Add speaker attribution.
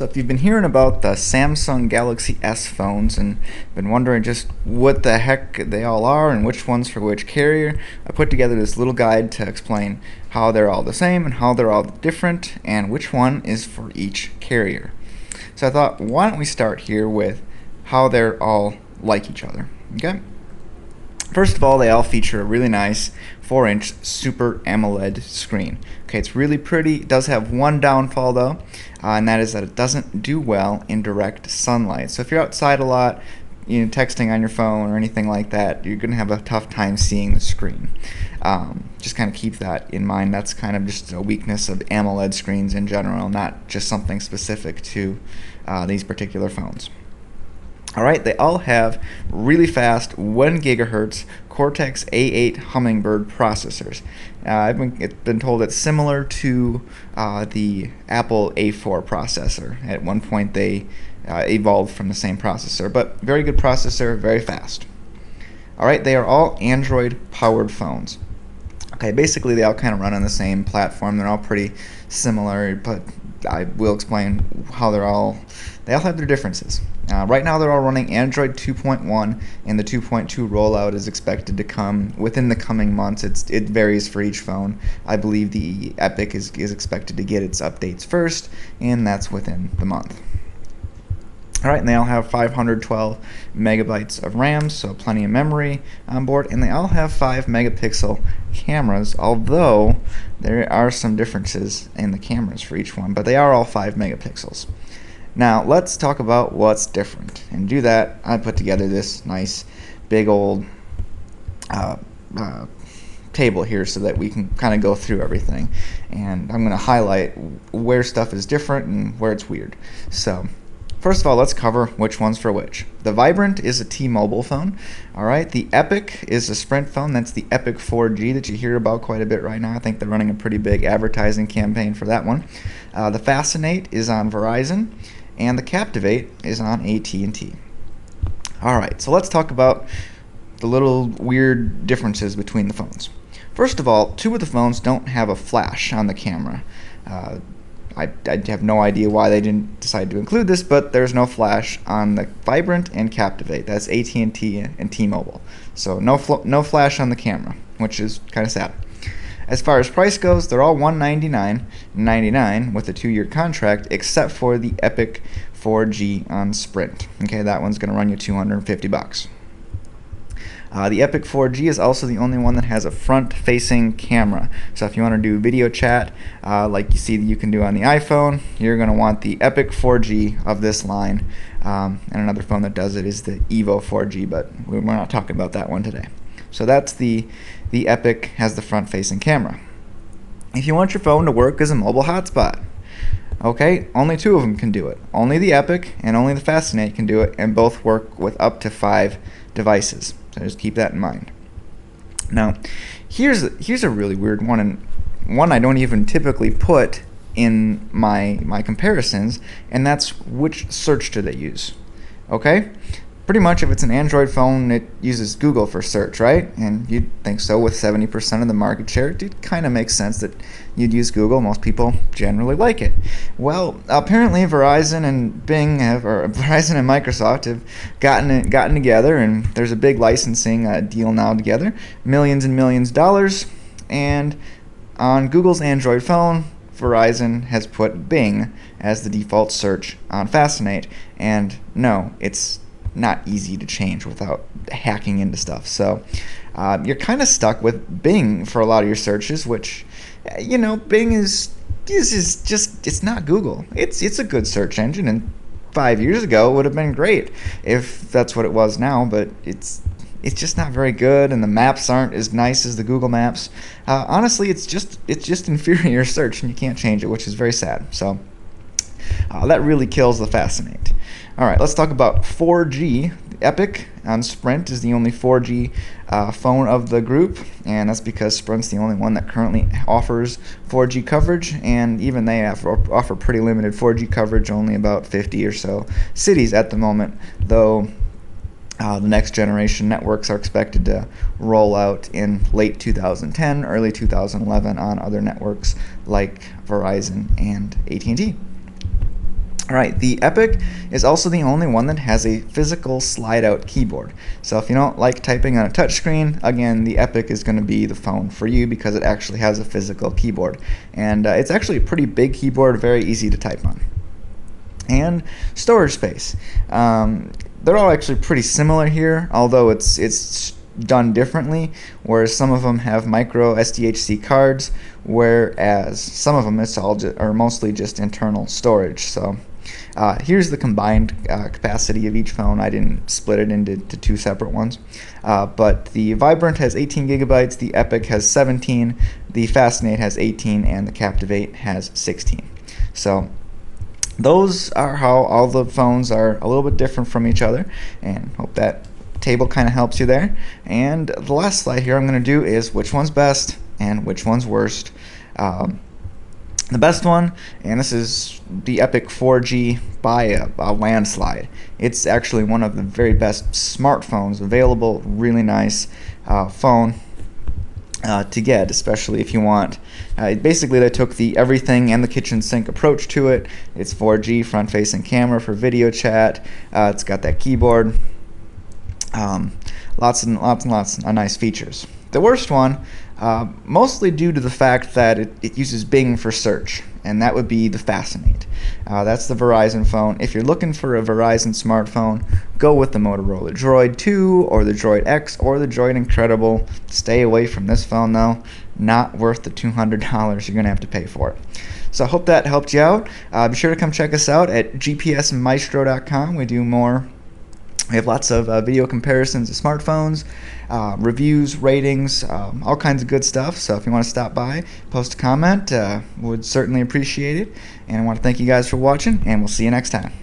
Speaker 1: So if you've been hearing about the Samsung Galaxy S phones and been wondering just what the heck they all are and which ones for which carrier, I put together this little guide to explain how they're all the same and how they're all different and which one is for each carrier. So I thought, why don't we start here with how they're all like each other, okay? First of all, they all feature a really nice 4-inch Super AMOLED screen. Okay, it's really pretty. It does have one downfall though, and that is that it doesn't do well in direct sunlight. So if you're outside a lot, texting on your phone or anything like that, you're going to have a tough time seeing the screen. Just kind of keep that in mind. That's kind of just a weakness of AMOLED screens in general, not just something specific to these particular phones. Alright, they all have really fast 1 gigahertz Cortex A8 Hummingbird processors. I've been told it's similar to the Apple A4 processor. At one point they evolved from the same processor, but very good processor, very fast. Alright, they are all Android powered phones. Okay, basically they all kind of run on the same platform. They're all pretty similar, but I will explain how they all have their differences. Right now they're all running Android 2.1, and the 2.2 rollout is expected to come within the coming months. It varies for each phone. I believe the Epic is expected to get its updates first, and that's within the month. Alright, and they all have 512 megabytes of RAM, so plenty of memory on board, and they all have 5 megapixel cameras, although there are some differences in the cameras for each one, but they are all 5 megapixels. Now, let's talk about what's different. And to do that, I put together this nice big old table here so that we can kind of go through everything. And I'm going to highlight where stuff is different and where it's weird. So, first of all, let's cover which one's for which. The Vibrant is a T-Mobile phone. Alright, the Epic is a Sprint phone. That's the Epic 4G that you hear about quite a bit right now. I think they're running a pretty big advertising campaign for that one. The Fascinate is on Verizon, and the Captivate is on AT&T. Alright, so let's talk about the little weird differences between the phones. First of all, 2 of the phones don't have a flash on the camera. I have no idea why they didn't decide to include this, but there's no flash on the Vibrant and Captivate. That's AT&T and T-Mobile. So no flash on the camera, which is kind of sad. As far as price goes, they're all $199.99 with a 2-year contract, except for the Epic 4G on Sprint. Okay, that one's going to run you $250. The Epic 4G is also the only one that has a front-facing camera. So if you want to do video chat, like you see that you can do on the iPhone, you're going to want the Epic 4G of this line. And another phone that does it is the Evo 4G, but we're not talking about that one today. So that's the Epic has the front-facing camera. If you want your phone to work as a mobile hotspot, okay, only 2 of them can do it. Only the Epic and only the Fascinate can do it, and both work with up to 5 devices. So just keep that in mind. Now, here's a really weird one, and one I don't even typically put in my comparisons, and that's which search do they use. Okay? Pretty much if it's an Android phone, it uses Google for search, right? And you'd think so with 70% of the market share. It kind of makes sense that you'd use Google. Most people generally like it. Well, apparently Verizon and Verizon and Microsoft have gotten together, and there's a big licensing deal now together, millions and millions of dollars. And on Google's Android phone, Verizon has put Bing as the default search on Fascinate. And no, it's not easy to change without hacking into stuff. So you're kind of stuck with Bing for a lot of your searches, which, Bing is just, it's not Google. It's a good search engine, and 5 years ago it would have been great if that's what it was now, but it's just not very good, and the maps aren't as nice as the Google Maps. Honestly, it's just inferior search, and you can't change it, which is very sad. So that really kills the Fascinate. Alright, let's talk about 4G. The Epic on Sprint is the only 4G phone of the group, and that's because Sprint's the only one that currently offers 4G coverage, and even they offer pretty limited 4G coverage, only about 50 or so cities at the moment, though the next generation networks are expected to roll out in late 2010, early 2011 on other networks like Verizon and AT&T. Alright, the Epic is also the only one that has a physical slide-out keyboard. So if you don't like typing on a touchscreen, again, the Epic is going to be the phone for you because it actually has a physical keyboard. And it's actually a pretty big keyboard, very easy to type on. And storage space. They're all actually pretty similar here, although it's done differently, whereas some of them have micro SDHC cards, whereas some of them it's all or mostly just internal storage. So here's the combined capacity of each phone. I didn't split it into two separate ones, but the Vibrant has 18 gigabytes, the Epic has 17, the Fascinate has 18, and the Captivate has 16. So those are how all the phones are a little bit different from each other, and hope that table kind of helps you there. And the last slide here I'm going to do is which one's best and which one's worst. The best one, and this is the Epic 4G by a landslide. It's actually one of the very best smartphones available. Really nice phone to get, especially if you want. Basically, they took the everything and the kitchen sink approach to it. It's 4G, front-facing camera for video chat. It's got that keyboard. Lots and lots of nice features. The worst one, mostly due to the fact that it uses Bing for search, and that would be the Fascinate. That's the Verizon phone. If you're looking for a Verizon smartphone, go with the Motorola Droid 2 or the Droid X or the Droid Incredible. Stay away from this phone though. Not worth the $200 you're going to have to pay for it. So I hope that helped you out. Be sure to come check us out at gpsmaestro.com. We have lots of video comparisons of smartphones, reviews, ratings, all kinds of good stuff. So if you want to stop by, post a comment, would certainly appreciate it. And I want to thank you guys for watching, and we'll see you next time.